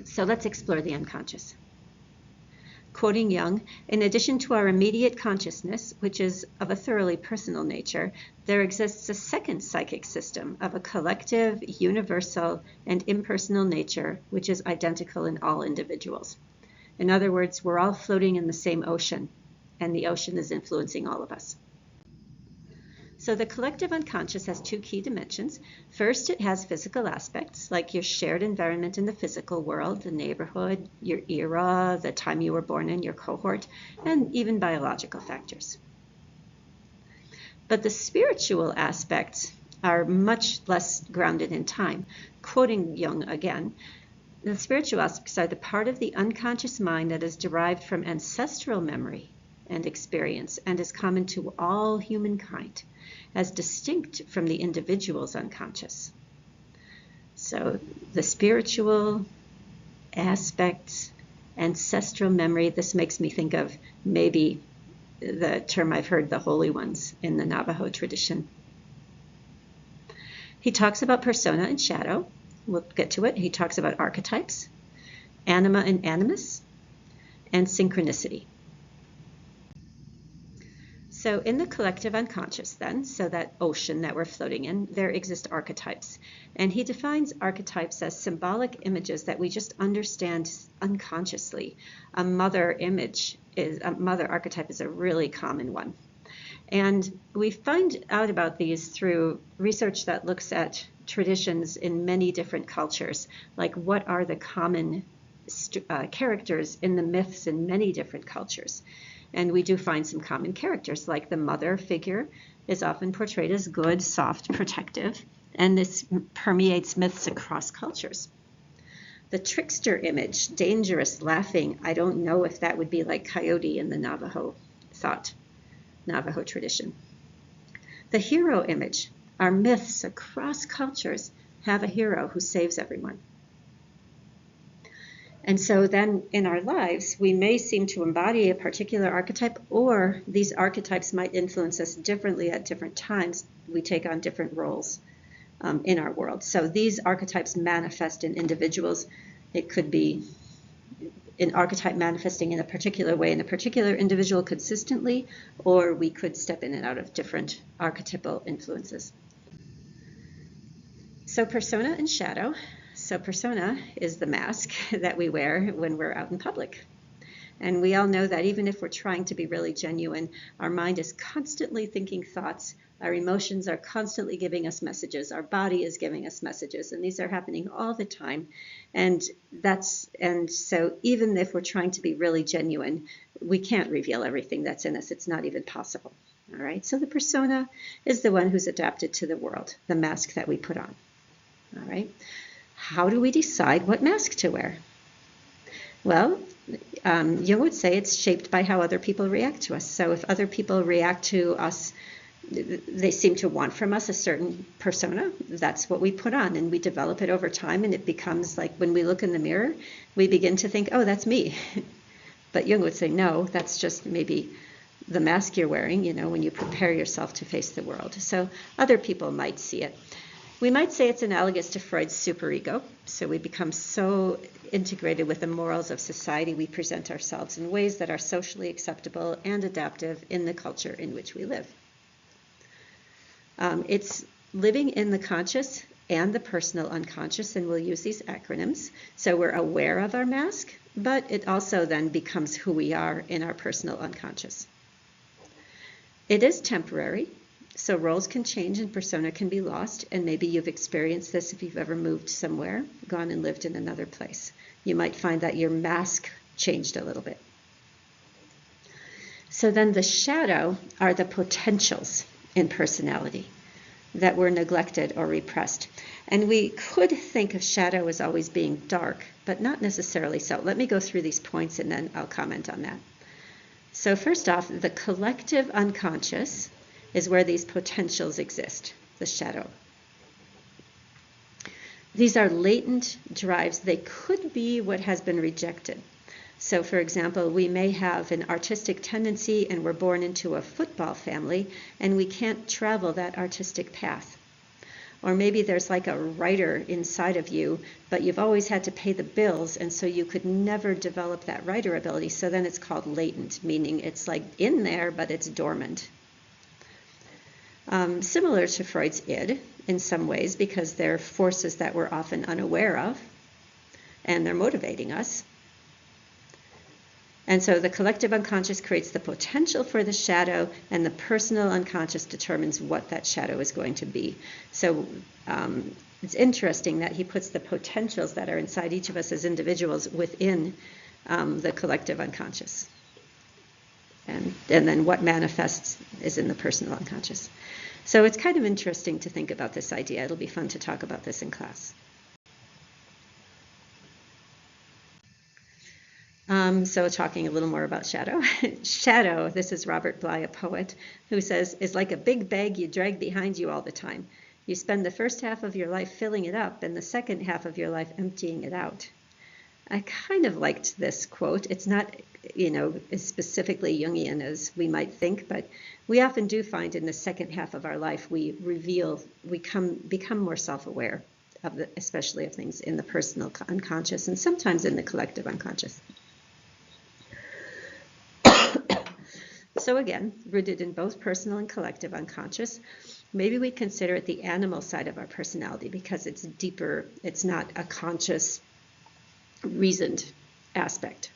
So let's explore the unconscious. Quoting Jung, in addition to our immediate consciousness, which is of a thoroughly personal nature, there exists a second psychic system of a collective, universal, and impersonal nature, which is identical in all individuals. In other words, we're all floating in the same ocean, and the ocean is influencing all of us. So the collective unconscious has two key dimensions. First, it has physical aspects, like your shared environment in the physical world, the neighborhood, your era, the time you were born in, your cohort, and even biological factors. But the spiritual aspects are much less grounded in time. Quoting Jung again, the spiritual aspects are the part of the unconscious mind that is derived from ancestral memory and experience and is common to all humankind, as distinct from the individual's unconscious. So the spiritual aspects, ancestral memory, this makes me think of maybe the term I've heard, the holy ones in the Navajo tradition. He talks about persona and shadow. We'll get to it. He talks about archetypes, anima and animus, and synchronicity. So in the collective unconscious then, so that ocean that we're floating in, there exist archetypes. And he defines archetypes as symbolic images that we just understand unconsciously. A mother archetype is a really common one. And we find out about these through research that looks at traditions in many different cultures, like what are the common characters in the myths in many different cultures. And we do find some common characters, like the mother figure is often portrayed as good, soft, protective, and this permeates myths across cultures. The trickster image, dangerous, laughing, I don't know if that would be like Coyote in the Navajo tradition. The hero image, our myths across cultures have a hero who saves everyone. And so then in our lives, we may seem to embody a particular archetype, or these archetypes might influence us differently at different times. We take on different roles in our world. So these archetypes manifest in individuals. It could be an archetype manifesting in a particular way in a particular individual consistently, or we could step in and out of different archetypal influences. So persona and shadow. So persona is the mask that we wear when we're out in public. And we all know that even if we're trying to be really genuine, our mind is constantly thinking thoughts, our emotions are constantly giving us messages, our body is giving us messages, and these are happening all the time. And so even if we're trying to be really genuine, we can't reveal everything that's in us. It's not even possible. All right, so the persona is the one who's adapted to the world, the mask that we put on. All right. How do we decide what mask to wear? Well, Jung would say it's shaped by how other people react to us. So if other people react to us, they seem to want from us a certain persona, that's what we put on, and we develop it over time, and it becomes like when we look in the mirror, we begin to think, oh, that's me. But Jung would say, no, that's just maybe the mask you're wearing, when you prepare yourself to face the world. So other people might see it. We might say it's analogous to Freud's superego. So we become so integrated with the morals of society, we present ourselves in ways that are socially acceptable and adaptive in the culture in which we live. It's living in the conscious and the personal unconscious, and we'll use these acronyms. So we're aware of our mask, but it also then becomes who we are in our personal unconscious. It is temporary. So roles can change and persona can be lost, and maybe you've experienced this if you've ever moved somewhere, gone and lived in another place. You might find that your mask changed a little bit. So then the shadow are the potentials in personality that were neglected or repressed. And we could think of shadow as always being dark, but not necessarily so. Let me go through these points and then I'll comment on that. So first off, the collective unconscious is where these potentials exist, the shadow. These are latent drives. They could be what has been rejected. So for example, we may have an artistic tendency and we're born into a football family and we can't travel that artistic path. Or maybe there's like a writer inside of you, but you've always had to pay the bills, and so you could never develop that writer ability. So then it's called latent, meaning it's like in there, but it's dormant. Similar to Freud's id in some ways, because they're forces that we're often unaware of, and they're motivating us. And so the collective unconscious creates the potential for the shadow, and the personal unconscious determines what that shadow is going to be. So it's interesting that he puts the potentials that are inside each of us as individuals within the collective unconscious. And then what manifests is in the personal unconscious. So it's kind of interesting to think about this idea. It'll be fun to talk about this in class. So talking a little more about shadow. Shadow, this is Robert Bly, a poet, who says, is like a big bag you drag behind you all the time. You spend the first half of your life filling it up and the second half of your life emptying it out. I kind of liked this quote. It's not, as specifically Jungian as we might think, but we often do find in the second half of our life we become more self-aware, especially of things in the personal unconscious and sometimes in the collective unconscious. So again, rooted in both personal and collective unconscious, maybe we consider it the animal side of our personality because it's deeper, it's not a conscious, reasoned aspect.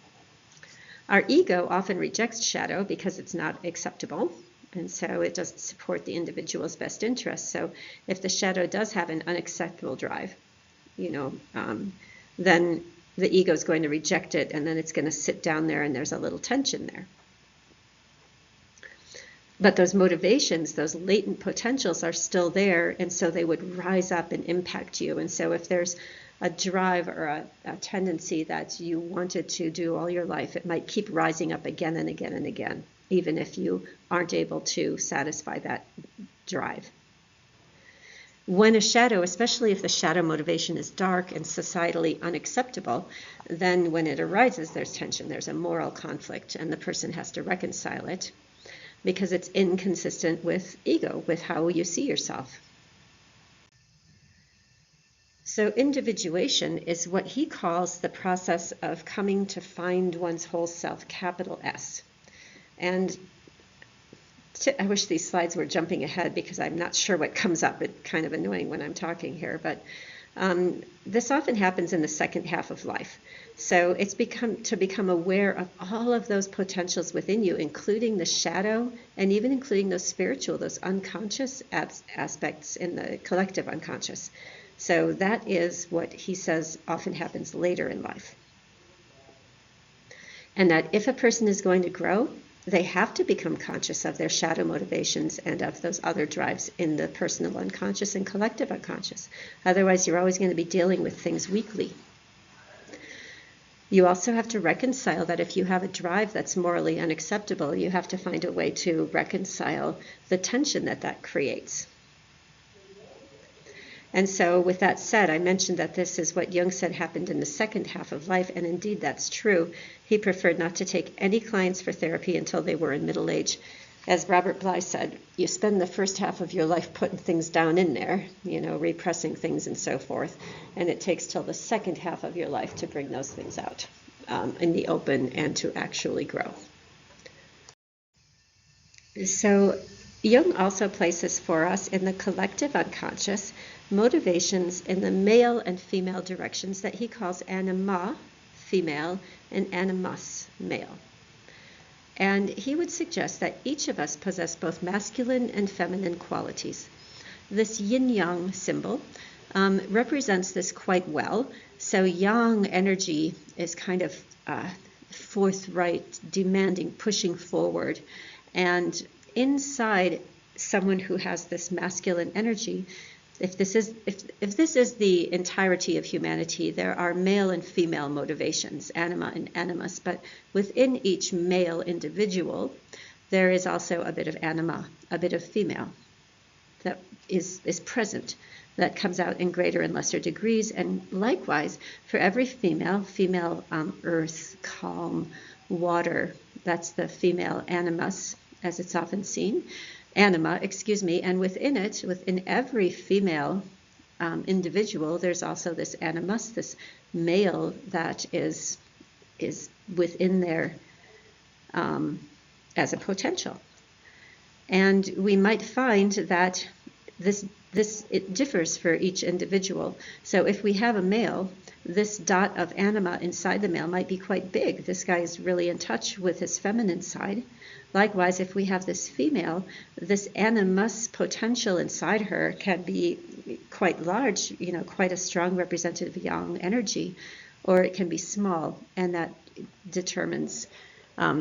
Our ego often rejects shadow because it's not acceptable, and so it doesn't support the individual's best interests. So if the shadow does have an unacceptable drive, then the ego is going to reject it, and then it's going to sit down there, and there's a little tension there. But those motivations, those latent potentials are still there, and so they would rise up and impact you. And so if there's a drive or a tendency that you wanted to do all your life, it might keep rising up again and again and again, even if you aren't able to satisfy that drive. When a shadow, especially if the shadow motivation is dark and societally unacceptable, then when it arises, there's tension, there's a moral conflict, and the person has to reconcile it because it's inconsistent with ego, with how you see yourself. So individuation is what he calls the process of coming to find one's whole self, capital S. And I wish these slides were jumping ahead because I'm not sure what comes up. It's kind of annoying when I'm talking here, but this often happens in the second half of life. So it's become aware of all of those potentials within you, including the shadow and even including those spiritual, those unconscious aspects in the collective unconscious. So that is what he says often happens later in life. And that if a person is going to grow, they have to become conscious of their shadow motivations and of those other drives in the personal unconscious and collective unconscious. Otherwise, you're always going to be dealing with things weakly. You also have to reconcile that if you have a drive that's morally unacceptable, you have to find a way to reconcile the tension that creates. And so with that said, I mentioned that this is what Jung said happened in the second half of life, and indeed that's true. He preferred not to take any clients for therapy until they were in middle age. As Robert Bly said, you spend the first half of your life putting things down in there, repressing things and so forth, and it takes till the second half of your life to bring those things out in the open and to actually grow. So Jung also places for us in the collective unconscious motivations in the male and female directions that he calls anima, female, and animus, male. And he would suggest that each of us possess both masculine and feminine qualities. This yin-yang symbol represents this quite well. So yang energy is kind of forthright, demanding, pushing forward. And inside someone who has this masculine energy, if this is the entirety of humanity, there are male and female motivations, anima and animus, but within each male individual, there is also a bit of anima, a bit of female that is present, that comes out in greater and lesser degrees. And likewise, for every female, earth, calm, water, that's the female animus, as it's often seen. Anima, and within it, within every female individual, there's also this animus, this male that is within there as a potential. And we might find that it differs for each individual. So if we have a male, this dot of anima inside the male might be quite big. This guy is really in touch with his feminine side. Likewise, if we have this female, this animus potential inside her can be quite large, quite a strong representative yang energy, or it can be small, and that determines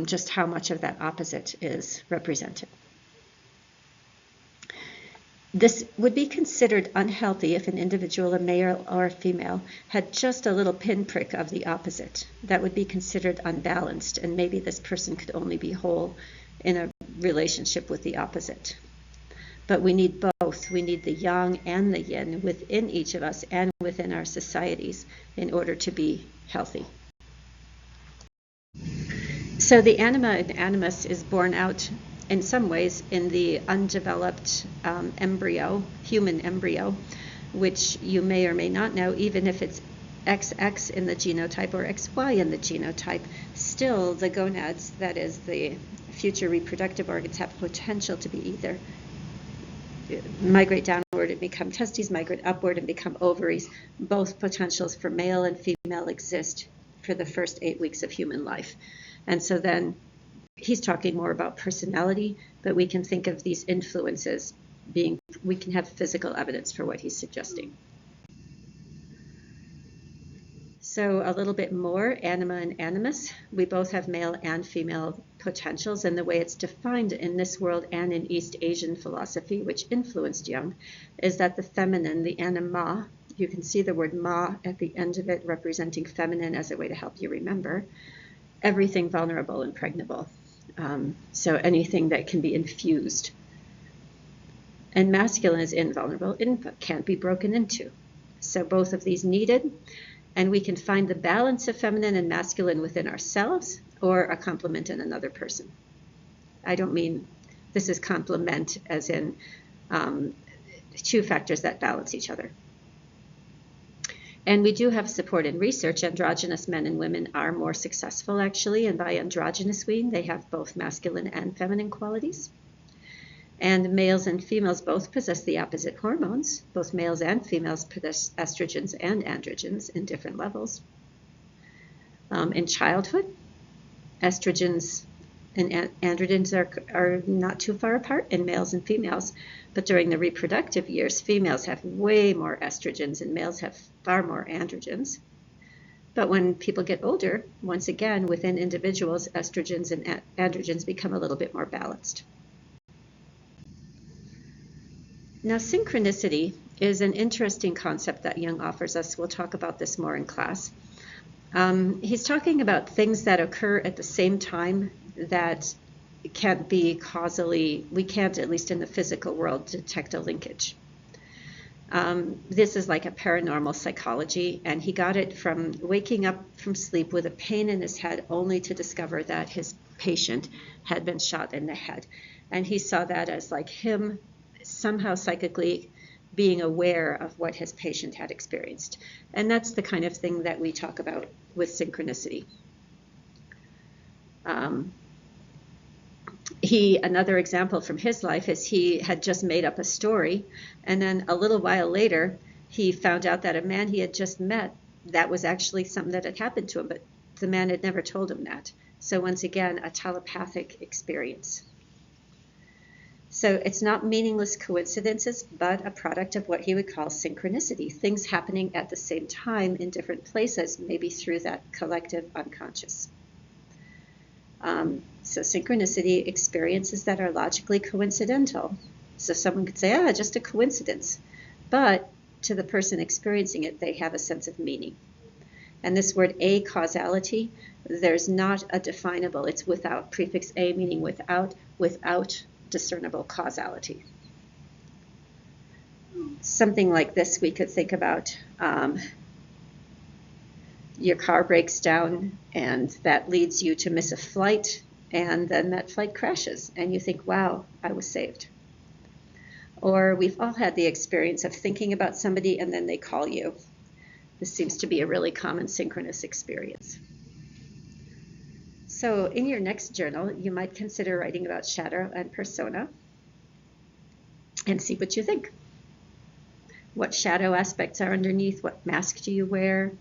just how much of that opposite is represented. This would be considered unhealthy if an individual, a male or a female, had just a little pinprick of the opposite. That would be considered unbalanced, and maybe this person could only be whole in a relationship with the opposite. But we need both. We need the yang and the yin within each of us and within our societies in order to be healthy. So the anima and animus is born out in some ways in the undeveloped embryo, human embryo, which you may or may not know, even if it's XX in the genotype or XY in the genotype, still the gonads, that is the future reproductive organs, have potential to be either migrate downward and become testes, migrate upward and become ovaries. Both potentials for male and female exist for the first 8 weeks of human life. And so then he's talking more about personality, but we can think of these influences being, we can have physical evidence for what he's suggesting. So a little bit more, anima and animus. We both have male and female potentials, and the way it's defined in this world and in East Asian philosophy, which influenced Jung, is that the feminine, the anima, you can see the word ma at the end of it representing feminine as a way to help you remember, everything vulnerable and pregnable. So anything that can be infused. And masculine is invulnerable, can't be broken into. So both of these needed, and we can find the balance of feminine and masculine within ourselves or a complement in another person. I don't mean this is complement as in two factors that balance each other. And we do have support in research. Androgynous men and women are more successful, actually, and by androgynous we mean they have both masculine and feminine qualities. And males and females both possess the opposite hormones. Both males and females possess estrogens and androgens in different levels. In childhood, estrogens and androgens are not too far apart in males and females, but during the reproductive years, females have way more estrogens and males have far more androgens. But when people get older, once again, within individuals, estrogens and androgens become a little bit more balanced. Now, synchronicity is an interesting concept that Jung offers us. We'll talk about this more in class. He's talking about things that occur at the same time that can't be causally, we can't, at least in the physical world, detect a linkage. This is like a paranormal psychology, and he got it from waking up from sleep with a pain in his head only to discover that his patient had been shot in the head. And he saw that as like him somehow psychically being aware of what his patient had experienced. And that's the kind of thing that we talk about with synchronicity. Another example from his life is he had just made up a story, and then a little while later he found out that a man he had just met, that was actually something that had happened to him, but the man had never told him that. So once again, a telepathic experience. So it's not meaningless coincidences, but a product of what he would call synchronicity, things happening at the same time in different places, maybe through that collective unconscious. So synchronicity, experiences that are logically coincidental. So someone could say, just a coincidence. But to the person experiencing it, they have a sense of meaning. And this word a causality, there's not a definable, it's without, prefix a meaning without discernible causality. Something like this we could think about. Your car breaks down and that leads you to miss a flight, and then that flight crashes and you think, wow, I was saved. Or we've all had the experience of thinking about somebody and then they call you. This seems to be a really common synchronous experience. So in your next journal, you might consider writing about shadow and persona and see what you think. What shadow aspects are underneath? What mask do you wear?